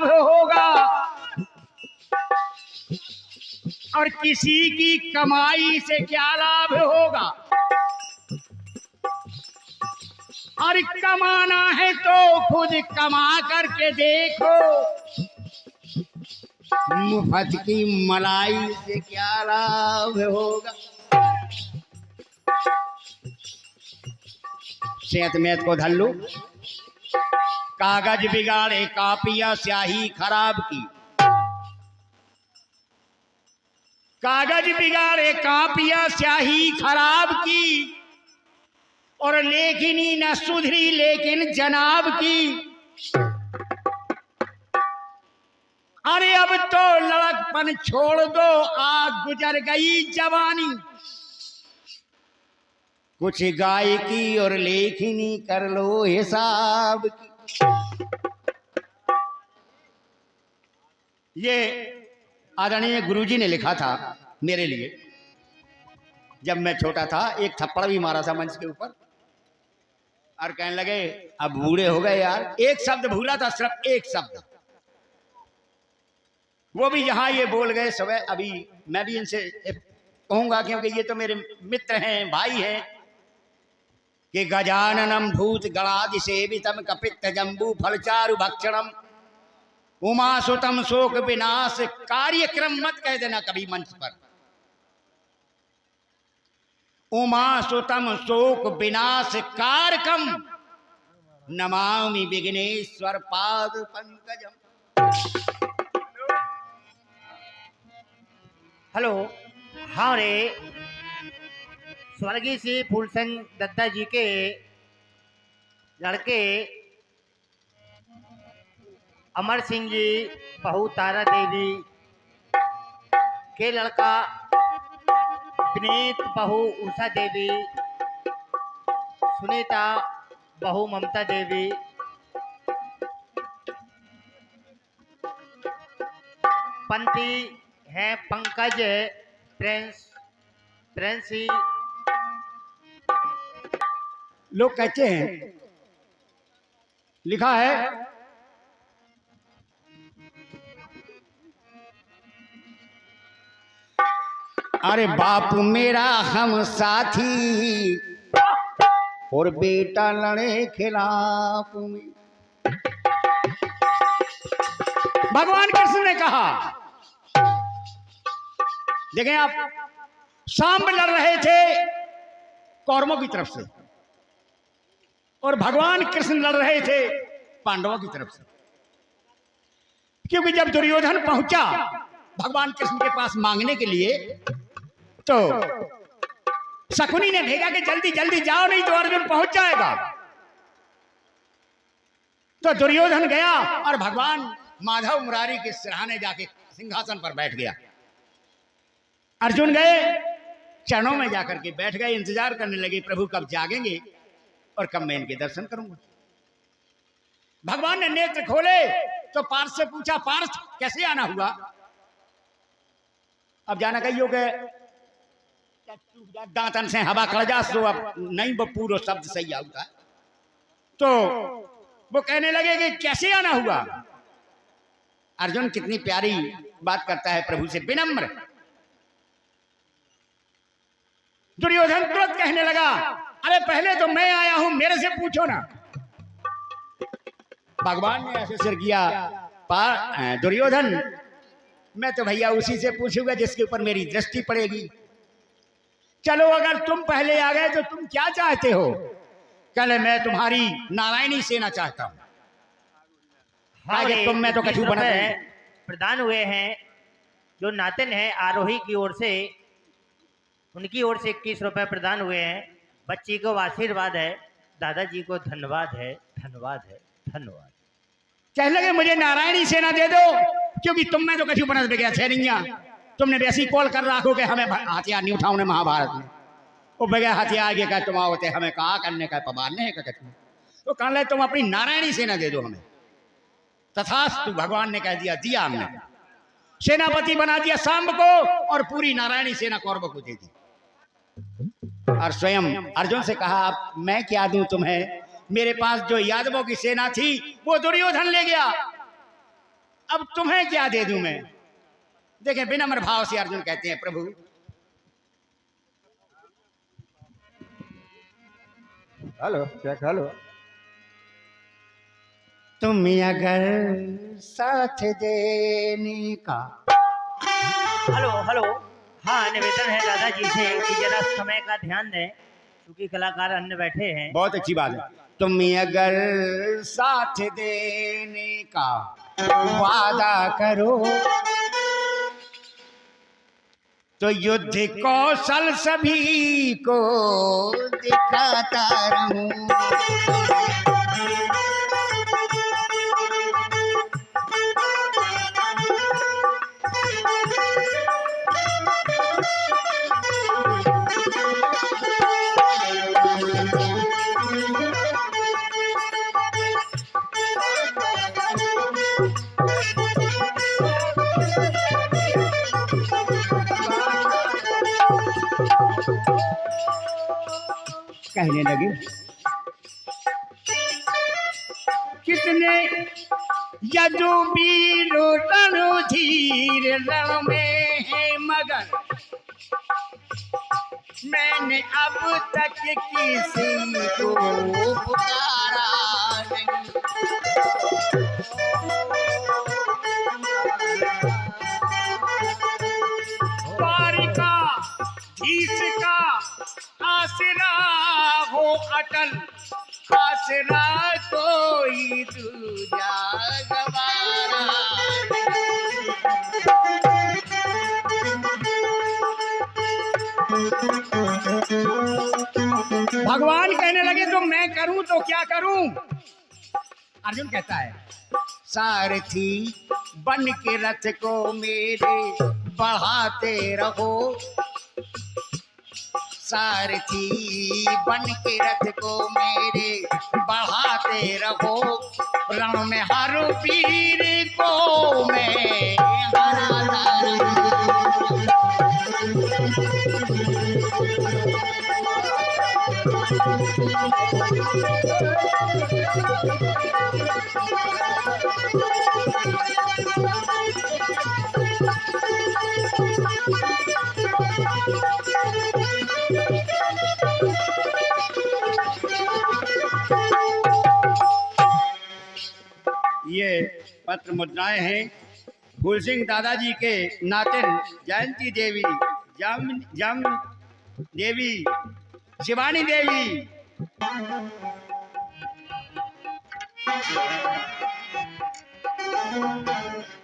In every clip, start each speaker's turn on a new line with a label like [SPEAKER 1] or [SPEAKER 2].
[SPEAKER 1] लाभ होगा और किसी की कमाई से क्या लाभ होगा। और कमाना है तो खुद कमा करके देखो, मुफ्त की मलाई से क्या लाभ होगा। सेहत मेहत को धर लो। कागज बिगाड़े कापिया स्याही खराब की, कागज बिगाड़े कापिया स्याही खराब की, और लेखनी न सुधरी लेकिन जनाब की। अरे अब तो लड़कपन छोड़ दो, आग गुजर गई जवानी। कुछ गायकी और लेखनी कर लो हिसाब की। ये आदरणीय गुरुजी ने लिखा था मेरे लिए। जब मैं छोटा था एक थप्पड़ भी मारा था मंच के ऊपर, और कहने लगे अब बूढ़े हो गए यार। एक शब्द भूला था, सिर्फ एक शब्द, वो भी यहाँ ये बोल गए सुबह। अभी मैं भी इनसे कहूंगा क्योंकि ये तो मेरे मित्र हैं, भाई हैं, कि गजाननम भूत गणादि सेवितम कपित्त जम्बू फलचारु भक्षणम उमा सुतम शोक विनाश कार्यक्रम। मत कह देना कभी मंच पर, उमा सुतम शोक विनाश कारकम नमामि विघ्नेश्वर पाद पंकजम।
[SPEAKER 2] हेलो। हाँ रे, स्वर्गीय श्री फूलचंद दत्ता जी के लड़के अमर सिंह जी, बहू तारा देवी के लड़का विनीत, बहू उषा देवी, सुनीता बहू ममता देवी, पंती हैं पंकज प्रेंसी।
[SPEAKER 1] लोग कहते हैं, लिखा है अरे बाप मेरा हम साथी और बेटा लड़े खिलाफ में। भगवान कृष्ण ने कहा, देखें आप, सांब लड़ रहे थे कौरवों की तरफ से और भगवान कृष्ण लड़ रहे थे पांडवों की तरफ से। क्योंकि जब दुर्योधन पहुंचा भगवान कृष्ण के पास मांगने के लिए, तो शकुनी ने भेजा कि जल्दी जल्दी जाओ नहीं तो अर्जुन पहुंच जाएगा। तो दुर्योधन गया और भगवान माधव मुरारी के सिरहाने जाके सिंहासन पर बैठ गया। अर्जुन गए चरणों में जाकर के बैठ गए, इंतजार करने लगे प्रभु कब जागेंगे और कब मैं इनके दर्शन करूंगा। भगवान ने नेत्र खोले तो पार्थ से पूछा, पार्थ कैसे आना हुआ? अब जाना कहियो के दांतन से हवा खड़ जा सो अब नहीं वो पूरा शब्द सही आता। तो वो कहने लगे कि कैसे आना हुआ। अर्जुन कितनी प्यारी बात करता है प्रभु से, विनम्र। दुर्योधन तुरंत कहने लगा, अरे पहले तो मैं आया हूं, मेरे से पूछो ना। भगवान ने ऐसे सिर किया, दुर्योधन मैं तो भैया उसी से पूछूंगा जिसके ऊपर मेरी दृष्टि पड़ेगी। चलो अगर तुम पहले आ गए तो तुम क्या चाहते हो? कल मैं तुम्हारी नारायणी सेना चाहता हूं। तुम में तो कछु बना
[SPEAKER 2] प्रदान हुए हैं जो नातिन है आरोही की ओर से, उनकी ओर से 21 रुपए प्रदान हुए हैं। बच्ची को आशीर्वाद है, दादाजी को धन्यवाद है, धन्यवाद है, धन्यवाद।
[SPEAKER 1] कहने लगे मुझे नारायणी सेना दे दो क्योंकि तुम में तो कछु बनस गया छेरिया। तुमने वैसी कॉल कर रखो कि हमें हथियार नहीं उठाओ महाभारत में। वो बगैर हथियार के तुम आओते हमें कहा करने का पबारने है का। तो कहने लगे तुम अपनी नारायणी सेना दे दो हमें। तथास्तु भगवान ने कह दिया, दिया हमने। सेनापति बना दिया सांब को और पूरी नारायणी सेना कौरवों को दे दी। और स्वयं अर्जुन से कहा, मैं क्या दूं तुम्हें? मेरे पास जो यादवों की सेना थी वो दुर्योधन ले गया। अब तुम्हें क्या दे दूं मैं? देखें, विनम्र भाव से अर्जुन कहते हैं, प्रभु
[SPEAKER 3] हेलो चेक हेलो।
[SPEAKER 1] तुम अगर साथ देने का।
[SPEAKER 2] Hello hello. हाँ, निवेदन है दादाजी से कि जरा समय का ध्यान दें, क्योंकि कलाकार अन्य बैठे हैं।
[SPEAKER 1] बहुत अच्छी बात है। तुम अगर साथ देने का वादा करो तो युद्ध कौशल सभी को दिखाता रहूं। कहने लगे, कितने यदुवीर रणधीर रण में है मगर मैंने अब तक किसी को पुकारा नहीं। द्वारिका धीस का आसरा हो अटल, आसरा कोई दूजा गवारा। भगवान कहने लगे तो मैं करूं तो क्या करूं? अर्जुन कहता है, सारथी बन के रथ को मेरे बढ़ाते रहो, सारथी बन के रथ को मेरे बढ़ाते रहो, रण में हर वीर को मैं हराता रहूं। ये पत्र मुद्राएं हैं फूल सिंह दादाजी के नातिन जयंती देवी, जम देवी, शिवानी देवी।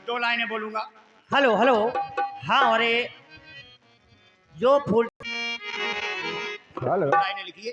[SPEAKER 1] दो लाइनें बोलूंगा।
[SPEAKER 2] Hello hello. हाँ, और ये जो फूल
[SPEAKER 3] हेलो
[SPEAKER 1] लाइनें लिखिए।